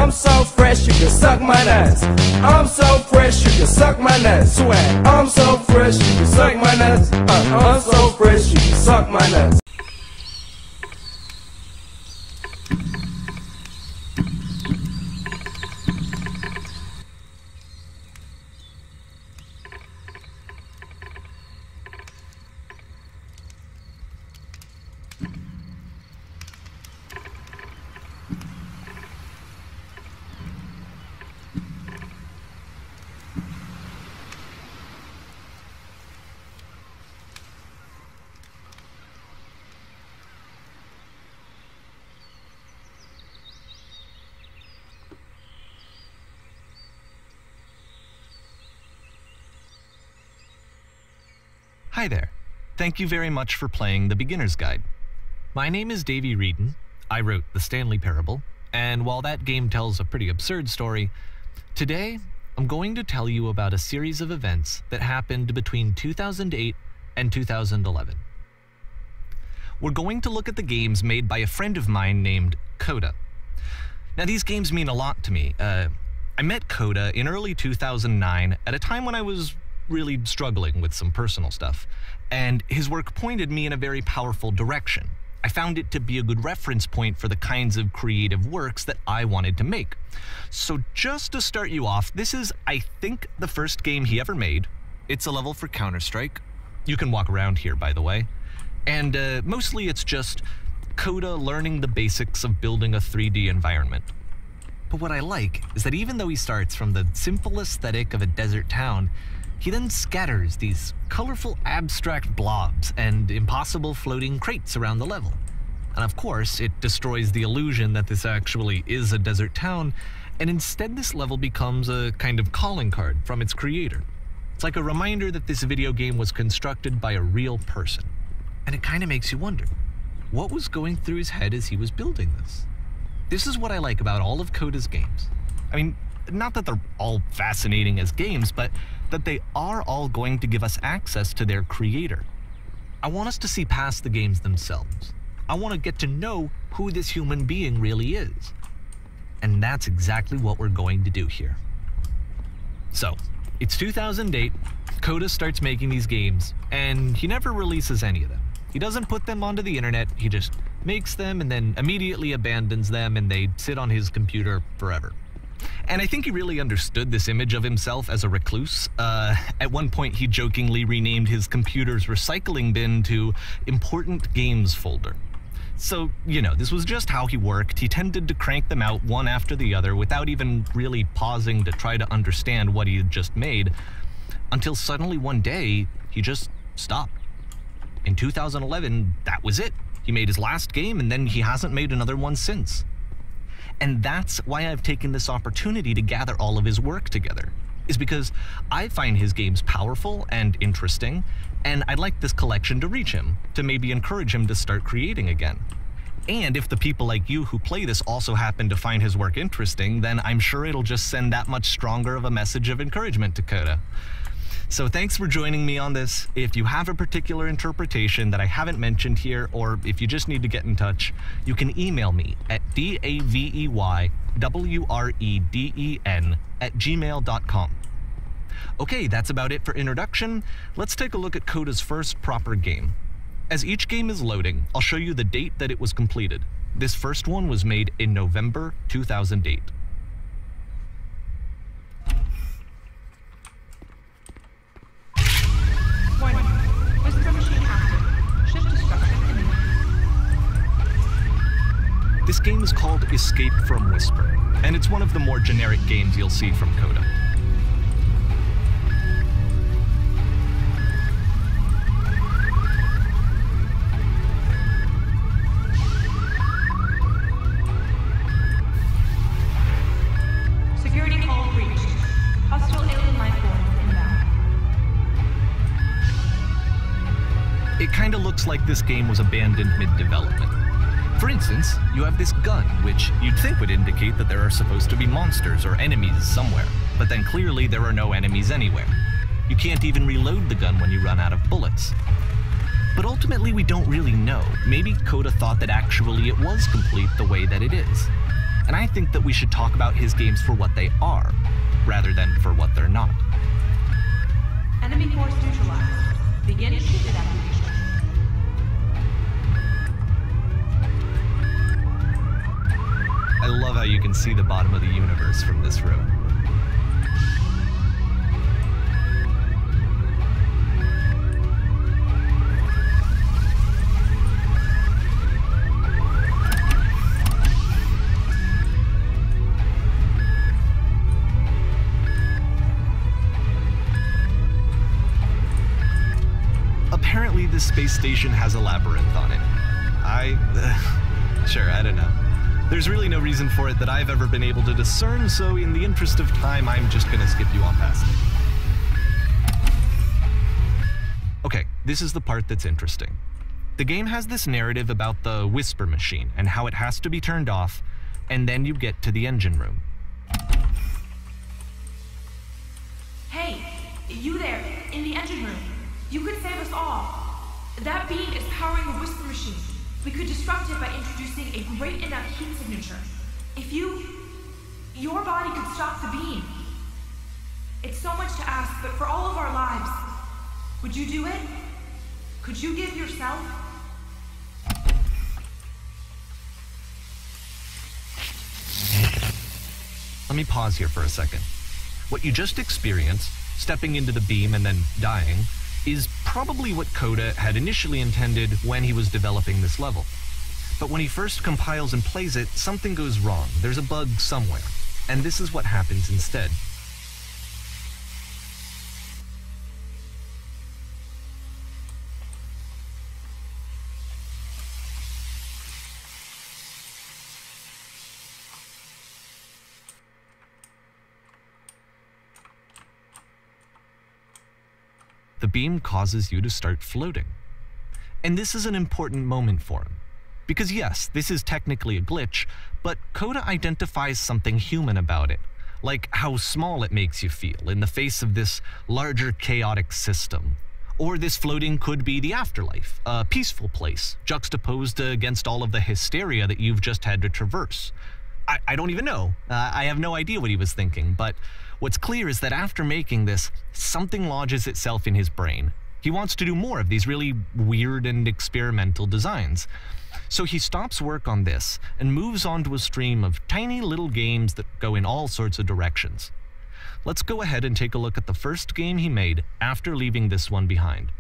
I'm so fresh, you can suck my nuts. I'm so fresh, you can suck my nuts. Swag. I'm so fresh, you can suck my nuts. I'm so fresh, you can suck my nuts. Hi there. Thank you very much for playing The Beginner's Guide. My name is Davey Reedon. I wrote The Stanley Parable, and while that game tells a pretty absurd story, today I'm going to tell you about a series of events that happened between 2008 and 2011. We're going to look at the games made by a friend of mine named Coda. Now, these games mean a lot to me. I met Coda in early 2009 at a time when I was really struggling with some personal stuff, and his work pointed me in a very powerful direction. I found it to be a good reference point for the kinds of creative works that I wanted to make. So just to start you off, this is, I think, the first game he ever made. It's a level for Counter-Strike. You can walk around here, by the way. And mostly it's just Coda learning the basics of building a 3D environment. But what I like is that even though he starts from the simple aesthetic of a desert town, he then scatters these colorful abstract blobs and impossible floating crates around the level. And of course, it destroys the illusion that this actually is a desert town, and instead this level becomes a kind of calling card from its creator. It's like a reminder that this video game was constructed by a real person. And it kind of makes you wonder, what was going through his head as he was building this? This is what I like about all of Coda's games. I mean, not that they're all fascinating as games, but that they are all going to give us access to their creator. I want us to see past the games themselves. I want to get to know who this human being really is. And that's exactly what we're going to do here. So, it's 2008, Coda starts making these games, and he never releases any of them. He doesn't put them onto the internet, he just makes them and then immediately abandons them, and they sit on his computer forever. And I think he really understood this image of himself as a recluse. At one point, he jokingly renamed his computer's recycling bin to Important Games Folder. So, you know, this was just how he worked. He tended to crank them out one after the other without even really pausing to try to understand what he had just made, until suddenly one day, he just stopped. In 2011, that was it. He made his last game, and then he hasn't made another one since. And that's why I've taken this opportunity to gather all of his work together, is because I find his games powerful and interesting, and I'd like this collection to reach him, to maybe encourage him to start creating again. And if the people like you who play this also happen to find his work interesting, then I'm sure it'll just send that much stronger of a message of encouragement to Coda. So thanks for joining me on this. If you have a particular interpretation that I haven't mentioned here, or if you just need to get in touch, you can email me at daveyWreden@gmail.com. Okay, that's about it for introduction. Let's take a look at Coda's first proper game. As each game is loading, I'll show you the date that it was completed. This first one was made in November 2008. This game is called Escape from Whisper, and it's one of the more generic games you'll see from Coda. Security call reached. Hostile alien life form inbound. It kinda looks like this game was abandoned mid-development. For instance, you have this gun, which you'd think would indicate that there are supposed to be monsters or enemies somewhere, but then clearly there are no enemies anywhere. You can't even reload the gun when you run out of bullets. But ultimately we don't really know. Maybe Coda thought that actually it was complete the way that it is. and I think that we should talk about his games for what they are, rather than for what they're not. Enemy force neutralized. Begin ship evacuation. I love how you can see the bottom of the universe from this room. Apparently, this space station has a labyrinth on it. Sure, I don't know. There's really no reason for it that I've ever been able to discern, so in the interest of time, I'm just gonna skip you on past it. Okay, this is the part that's interesting. The game has this narrative about the whisper machine and how it has to be turned off, and then you get to the engine room. Hey, you there, in the engine room. You could save us all. That beam is powering the whisper machine. We could disrupt it by introducing a great enough heat signature. If your body could stop the beam. It's so much to ask, but for all of our lives, would you do it? Could you give yourself? Let me pause here for a second. What you just experienced, stepping into the beam and then dying, is probably what Coda had initially intended when he was developing this level. But when he first compiles and plays it, something goes wrong. There's a bug somewhere. And this is what happens instead. The beam causes you to start floating. And this is an important moment for him. Because yes, this is technically a glitch, but Coda identifies something human about it, like how small it makes you feel in the face of this larger chaotic system. Or this floating could be the afterlife, a peaceful place, juxtaposed against all of the hysteria that you've just had to traverse. I don't even know. I have no idea what he was thinking, but what's clear is that after making this, something lodges itself in his brain. He wants to do more of these really weird and experimental designs. So he stops work on this and moves on to a stream of tiny little games that go in all sorts of directions. Let's go ahead and take a look at the first game he made after leaving this one behind.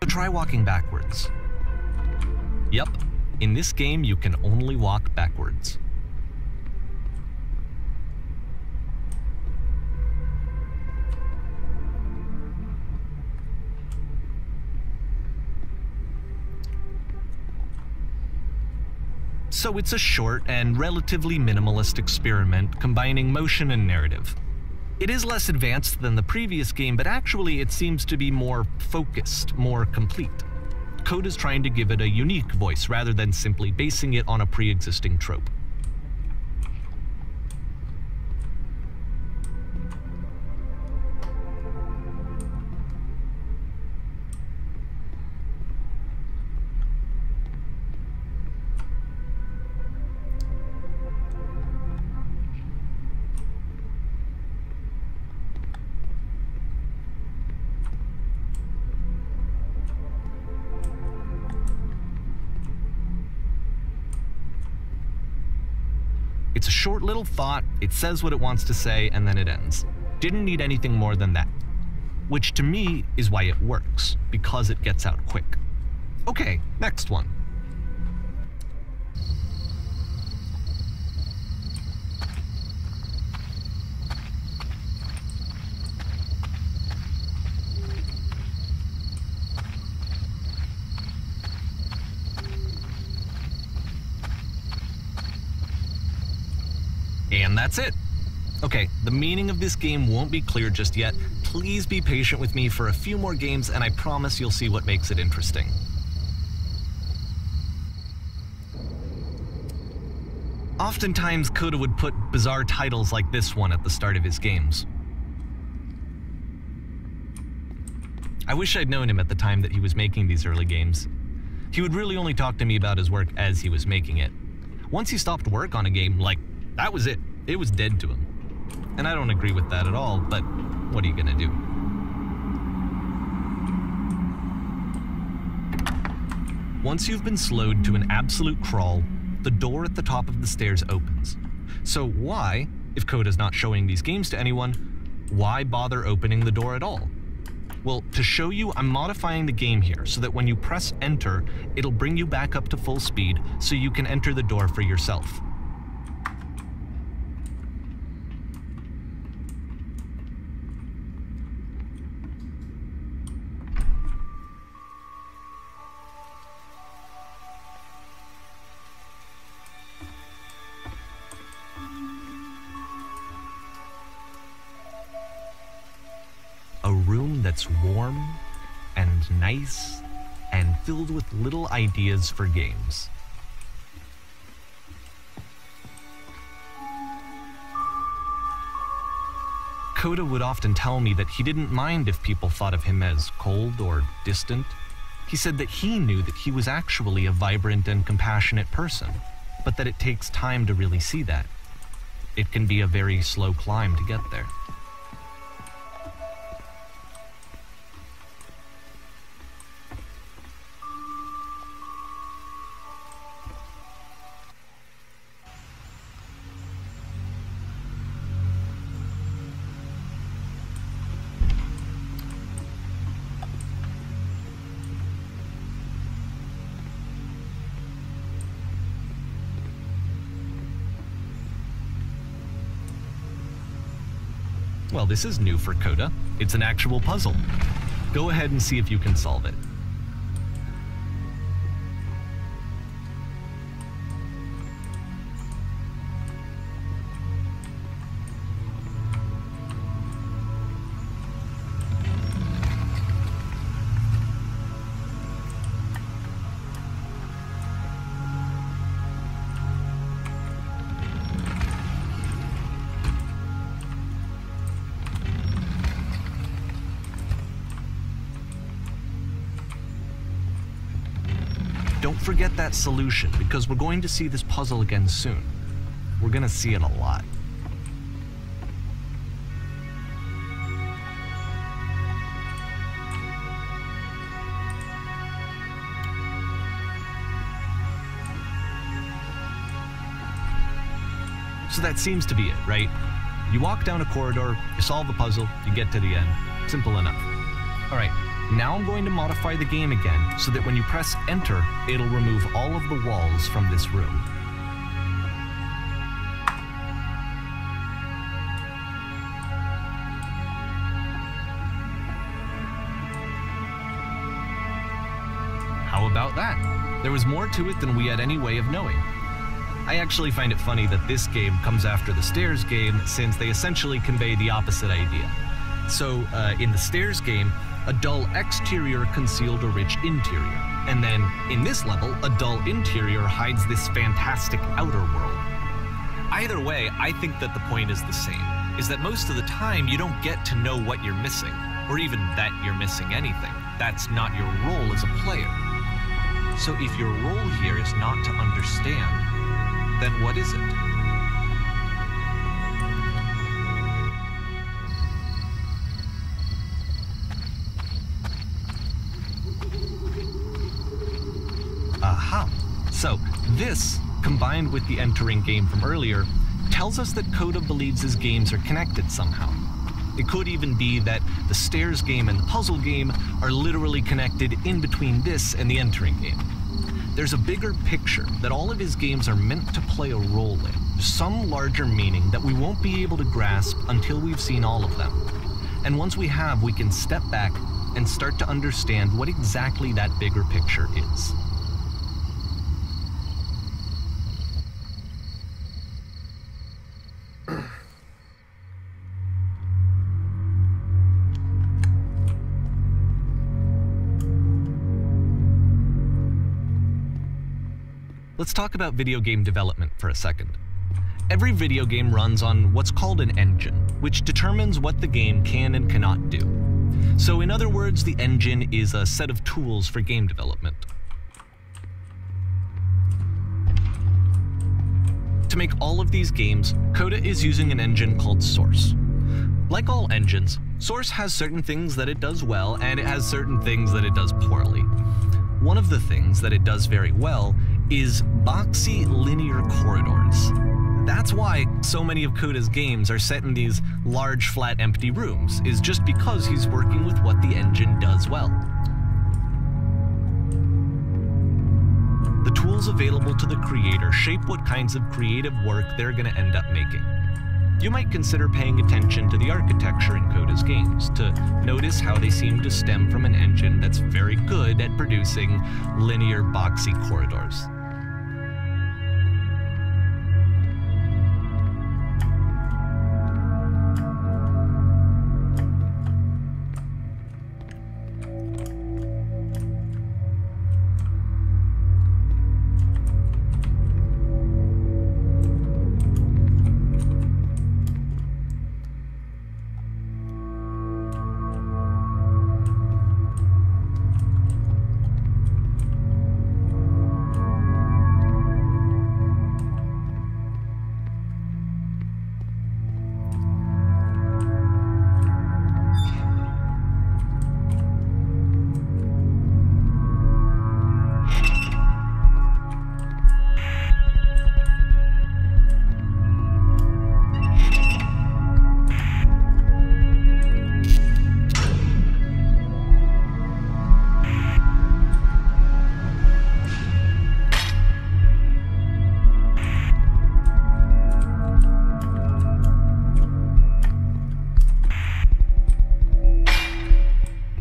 Try walking backwards. Yep, in this game you can only walk backwards. So it's a short and relatively minimalist experiment combining motion and narrative. It is less advanced than the previous game, but actually it seems to be more focused, more complete. Code is trying to give it a unique voice rather than simply basing it on a pre-existing trope. It's a short little thought, it says what it wants to say, and then it ends. Didn't need anything more than that. Which to me is why it works, because it gets out quick. Okay, next one. And that's it. Okay, the meaning of this game won't be clear just yet. Please be patient with me for a few more games, and I promise you'll see what makes it interesting. Oftentimes, Coda would put bizarre titles like this one at the start of his games. I wish I'd known him at the time that he was making these early games. He would really only talk to me about his work as he was making it. Once he stopped work on a game, like, that was it. It was dead to him. And I don't agree with that at all, but what are you gonna do? Once you've been slowed to an absolute crawl, the door at the top of the stairs opens. So why, if Coda's not showing these games to anyone, why bother opening the door at all? Well, to show you, I'm modifying the game here so that when you press enter, it'll bring you back up to full speed so you can enter the door for yourself. A room that's warm and nice and filled with little ideas for games. Coda would often tell me that he didn't mind if people thought of him as cold or distant. He said that he knew that he was actually a vibrant and compassionate person, but that it takes time to really see that. It can be a very slow climb to get there. Well, this is new for Coda. It's an actual puzzle. Go ahead and see if you can solve it. Don't forget that solution, because we're going to see this puzzle again soon. We're gonna see it a lot. So that seems to be it, right? You walk down a corridor, you solve the puzzle, you get to the end. Simple enough. All right. Now I'm going to modify the game again so that when you press enter, it'll remove all of the walls from this room. How about that? There was more to it than we had any way of knowing. I actually find it funny that this game comes after the stairs game, since they essentially convey the opposite idea. So, in the stairs game, a dull exterior concealed a rich interior. And then, in this level, a dull interior hides this fantastic outer world. Either way, I think that the point is the same, is that most of the time you don't get to know what you're missing, or even that you're missing anything. That's not your role as a player. So if your role here is not to understand, then what is it? Aha! So, this, combined with the entering game from earlier, tells us that Coda believes his games are connected somehow. It could even be that the stairs game and the puzzle game are literally connected in between this and the entering game. There's a bigger picture that all of his games are meant to play a role in, some larger meaning that we won't be able to grasp until we've seen all of them. And once we have, we can step back and start to understand what exactly that bigger picture is. Let's talk about video game development for a second. Every video game runs on what's called an engine, which determines what the game can and cannot do. So in other words, the engine is a set of tools for game development. To make all of these games, Coda is using an engine called Source. Like all engines, Source has certain things that it does well, and it has certain things that it does poorly. One of the things that it does very well is boxy linear corridors. That's why so many of Coda's games are set in these large, flat, empty rooms, is just because he's working with what the engine does well. The tools available to the creator shape what kinds of creative work they're going to end up making. You might consider paying attention to the architecture in Coda's games to notice how they seem to stem from an engine that's very good at producing linear, boxy corridors.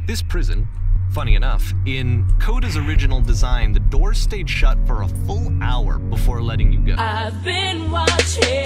This prison, funny enough, in Coda's original design, the doors stayed shut for a full hour before letting you go. I've been watching.